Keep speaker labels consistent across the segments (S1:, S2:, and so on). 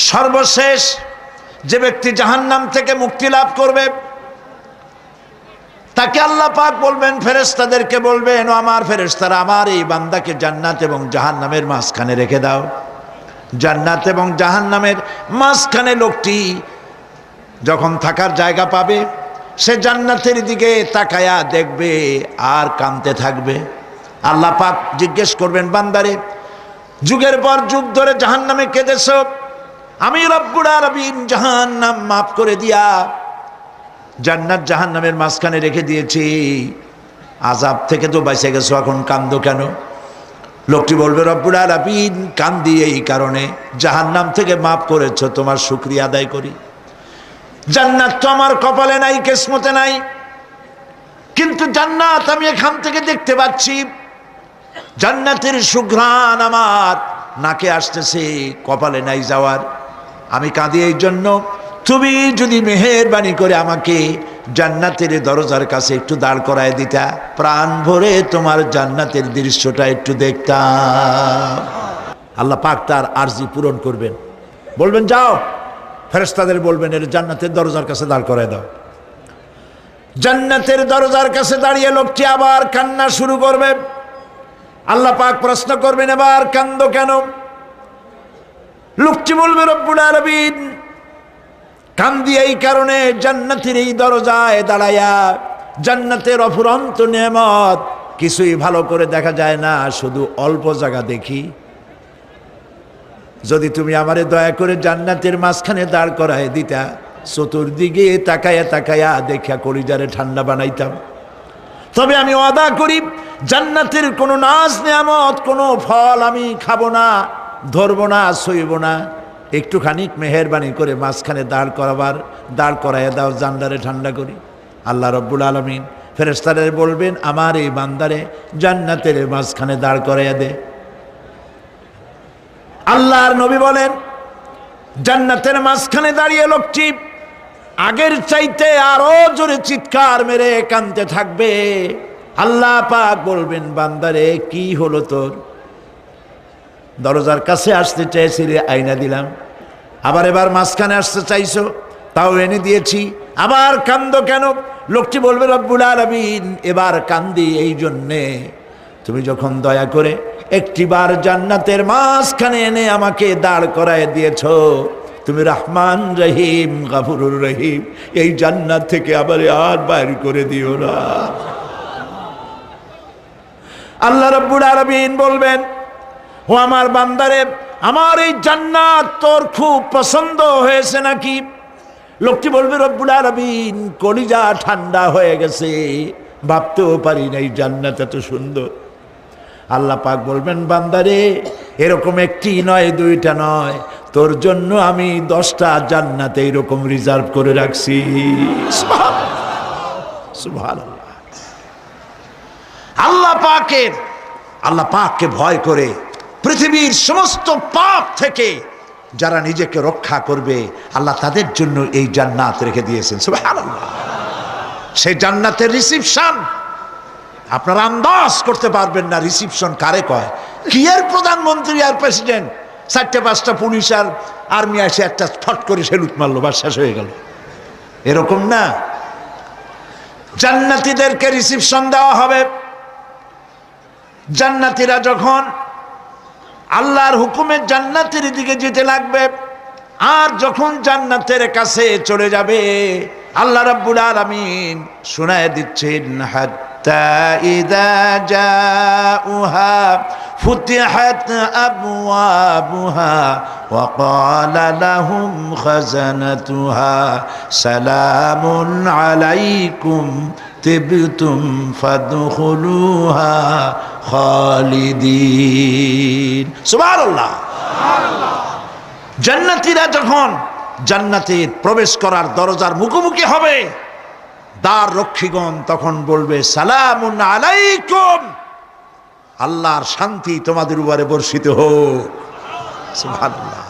S1: সর্বশেষ যে ব্যক্তি জাহান্নাম থেকে মুক্তি লাভ করবে তাকে আল্লাহ পাক বলবেন, ফেরেশতাদেরকে বলবেন, ও আমার ফেরেশতারা, আমার এই বান্দাকে জান্নাত এবং জাহান্নামের মাঝখানে রেখে দাও। জান্নাত এবং জাহান্নামের মাঝখানে লোকটি যখন থাকার জায়গা পাবে, সে জান্নাতের দিকে তাকায়া দেখবে আর কাঁদতে থাকবে। আল্লাহ পাক জিজ্ঞেস করবেন, বান্দারে, যুগের পর যুগ ধরে জাহান্নামে কেঁদেছ, আমি রব্বুল আলামিন জাহান্নাম মাফ করে দিয়া জান্নাত জাহান্নামের মাঝখানে রেখে দিয়েছি, আযাব থেকে তো বেঁচে গেছো, এখন কান্দো কেন? লোকটি বলবে, রব্বুল আলামিন কান্দি এই কারণে, জাহান্নাম থেকে মাফ করেছো, তোমার শুকরিয়া আদায় করি। জান্নাত তো আমার কপালে নাই, কিসমতে নাই, কিন্তু জান্নাত আমি এখান থেকে দেখতে পাচ্ছি, জান্নাতের সুঘ্রাণ আমার নাকে আসতেছে, কপালে নাই যাওয়ার। আমি কাঁদি এই জন্য, তুমি যদি মেহেরবানি করে আমাকে জান্নাতের দরজার কাছে একটু দাঁড় করায় দিতা, প্রাণ ভরে তোমার জান্নাতের দৃশ্যটা একটু দেখতাম। আল্লাহ পাক তার আরজি পূরণ করবেন, বলবেন, যাও, ফেরেশতাদের বলবেন, এর জান্নাতের দরজার কাছে দাঁড় করায় দাও। জান্নাতের দরজার কাছে দাঁড়িয়ে লোকটি আবার কান্না শুরু করবে। আল্লাহ পাক প্রশ্ন করবেন, এবার কান্দো কেন? লোকটি বলবে, রব্বুল আলামিন কান্দি এই কারণে, জান্নাতের এই দরজায় দাঁড়ায়া জান্নাতের অফুরন্ত নেয়ামত কিছুই ভালো করে দেখা যায় না, শুধু অল্প জায়গা দেখি। যদি তুমি আমারে দয়া করে জান্নাতের মাঝখানে দাঁড় করায় দিতা, চতুর্দিকে তাকায়া তাকায়া দেখা কলিজারে ঠান্ডা বানাইতাম। তবে আমি ওয়াদা করি, জান্নাতের কোনো নাজ নেয়ামত, কোনো ফল আমি খাবো না, ধরবো না, সইব না। একটুখানি মেহেরবানি করে মাঝখানে দাঁড় করাইয়া দাও, জান্নারে ঠান্ডা করি। আল্লাহ রব্বুল আলামিন ফেরেশতাদের বলবেন, আমার এই বান্দারে জান্নাতের মাঝখানে দাঁড় করাইয়া দে। আল্লাহর নবী বলেন, জান্নাতের মাঝখানে দাঁড়িয়ে লোকটি আগের চাইতে আরো জোরে চিৎকার মেরে কাঁদতে থাকবে। আল্লাহ পাক বলবেন, বান্দারে কি হলো তোর? দরজার কাছে আসতে চাইছিলে, আইনা দিলাম। এবার মাঝখানে আসতে চাইছো, তাও এনে দিয়েছি, আবার কান্দো কেন? লোকটি বলবে, রব্বুল আলামিন এবার কান্দি এই জন্যে, তুমি যখন দয়া করে একটিবার জান্নাতের মাঝখানে এনে আমাকে দাঁড় করায় দিয়েছ, তুমি রহমান রহিম গফুরুর রহিম, এই জান্নাত থেকে আবার আর বাইর করে দিও না। আল্লাহ রাব্বুল আলামিন বলবেন, ও আমার বান্দারে, আমার এই জান্নাত তোর খুব পছন্দ হয়েছে নাকি? লোকটি বলবে, রব্বুল আলামিন কলিজা ঠান্ডা হয়ে গেছে, ভাবতেও পারি না এই জান্নাত এত সুন্দর। আল্লাহ পাক বলবেন, বান্দারে, এরকম একটি নয়, দুইটা নয়, তোর জন্য আমি 10টা জান্নাত এইরকম রিজার্ভ করে রাখছি। সুবহানাল্লাহ। আল্লাহ পাককে ভয় করে পৃথিবীর সমস্ত পাপ থেকে যারা নিজেকে রক্ষা করবে, আল্লাহ তাদের জন্য এই জান্নাত রেখে দিয়েছেন। সুবহানাল্লাহ। সেই জান্নাতের রিসিপশন আপনারা আন্দাজ করতে পারবেন না, রিসিপশন কারে কয়। কি এর প্রধানমন্ত্রী আর প্রেসিডেন্ট, 4-5টা পুলিশ আর আর্মি আসে, একটা ফট করে সেলুট মারলো, বা শেষ হয়ে গেল, এরকম না। জান্নাতীদেরকে রিসিপশন দেওয়া হবে। জান্নাতীরা যখন আল্লাহর হুকুমে জান্নাতের দিকে যেতে লাগবে, আর যখন জান্নাতের কাছে চলে যাবে, আল্লাহ রাব্বুল আলামিন শোনায় দিচ্ছেন, হাত্তা ইযা জাউহা ফুতিহাত আবওয়াবুহা ওয়া ক্বালা লাহুম খাজানাতুহা সালামুন আলাইকুম তিবতুম ফাদখুলুহা খালিদিন। সুবহানাল্লাহ। জান্নাতীরা যখন জান্নাতে প্রবেশ করার দরজার মুখোমুখি হবে, দ্বার রক্ষীগণ তখন বলবে, সালামুন আলাইকুম, আল্লাহর শান্তি তোমাদের উপরে বর্ষিত হোক। সুবহানাল্লাহ।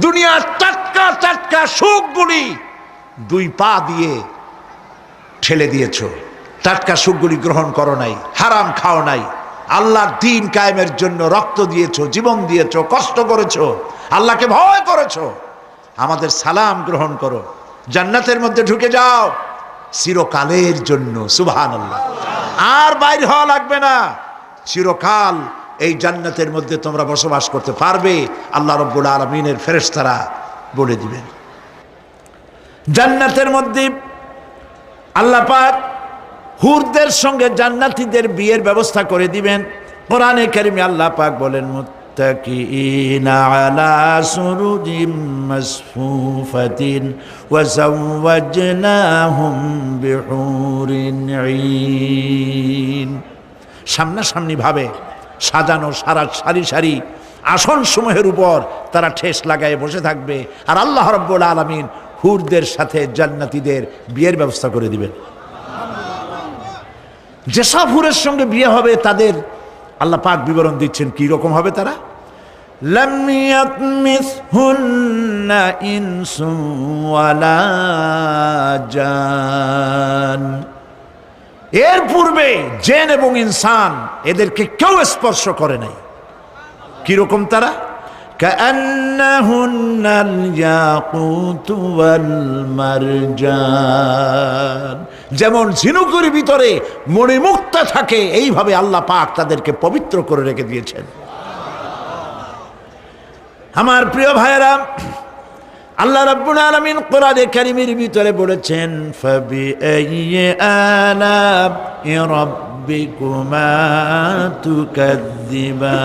S1: দুনিয়ার টাটকা টাটকা সুখগুলি 2 পা দিয়ে ঠেলে দিয়েছো, টাটকা সুখগুলি গ্রহণ করো নাই, হারাম খাও নাই, আল্লাহর দ্বীন কায়েমের জন্য রক্ত দিয়েছো, জীবন দিয়েছো, কষ্ট করেছো, আল্লাহকে ভয় করেছো, আমাদের সালাম গ্রহণ করো, জান্নাতের মধ্যে ঢুকে যাও চিরকালের জন্য। সুবহানাল্লাহ। আর বাইর হওয়া লাগবে না, চিরকাল এই জান্নাতের মধ্যে তোমরা বসবাস করতে পারবে, আল্লাহ রাব্বুল আলামিনের ফেরেশতারা বলে দিবেন। জান্নাতের মধ্যে আল্লাহ পাক হুরদের সঙ্গে জান্নাতীদের বিয়ের ব্যবস্থা করে দিবেন। কোরআনে কারিমে আল্লাহ পাক বলেন, মুত্তাকিইনা আলা সুরুজিম মাসফুফাতিন ওয়া যাওয়াজনাহুম বিহুরিন ঈন। সামনাসামনি ভাবে সাজানো সারি সারি আসন সমূহের উপর তারা ঠেস লাগায় বসে থাকবে, আর আল্লাহ রাব্বুল আলামিন হুরদের সাথে জান্নাতীদের বিয়ের ব্যবস্থা করে দিবেন। যেসব হুরের সঙ্গে বিয়ে হবে তাদের আল্লাহ পাক বিবরণ দিচ্ছেন কি রকম হবে তারা। লাম ইয়াতমিসহুন্না ইনসুন ওয়ালা জান। এর পূর্বে জিন এবং ইনসান এদেরকে কেউ স্পর্শ করে নাই। কি রকম তারা? কাআন্নাহুন্নাল ইয়াকুতু ওয়াল মারজান। যেমন ঝিনুকের ভিতরে মণিমুক্তা থাকে, এইভাবে আল্লাহ পাক তাদেরকে পবিত্র করে রেখে দিয়েছেন। আমার প্রিয় ভাইয়েরা, আল্লাহ রাব্বুল আলামিন কোরআনে কারীমের ভিতরে বলেছেন, ফাবিআইয়ি আলা'i রাব্বিকুমা তুকাযযিবান।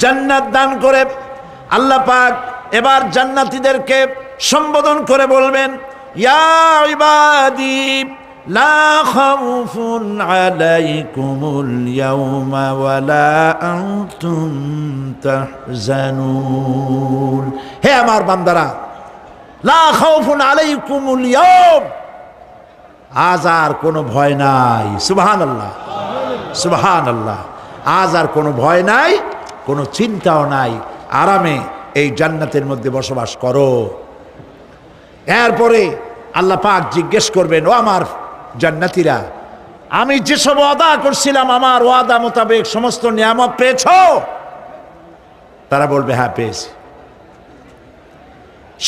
S1: জান্নাত দান করে আল্লাহ পাক এবার জান্নাতীদেরকে সম্বোধন করে বলবেন, ইয়া ইবাদি লা খাউফুন আলাইকুমুল ইয়াওমা ওয়ালা আনতুম তাহজানুন। হে আমার বান্দারা, লা খাউফুন আলাইকুমুল ইয়াওম, আজ আর কোনো ভয় নাই। সুবহানাল্লাহ, সুবহানাল্লাহ। আজ আর কোনো ভয় নাই, কোনো চিন্তাও নাই, আরামে এই জান্নাতের মধ্যে বসবাস করো। এরপরে আল্লাহ পাক জিজ্ঞেস করবেন, ও আমার জান্নাতীরা, আমি যেসব ওয়াদা করছিলাম আমার ওয়াদা মোতাবেক সমস্ত নিয়ামত পেয়েছো? তারা বলবে, হ্যাঁ পেয়েছি,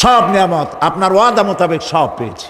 S1: সব নিয়ামত আপনার ওয়াদা মোতাবেক সব পেয়েছি।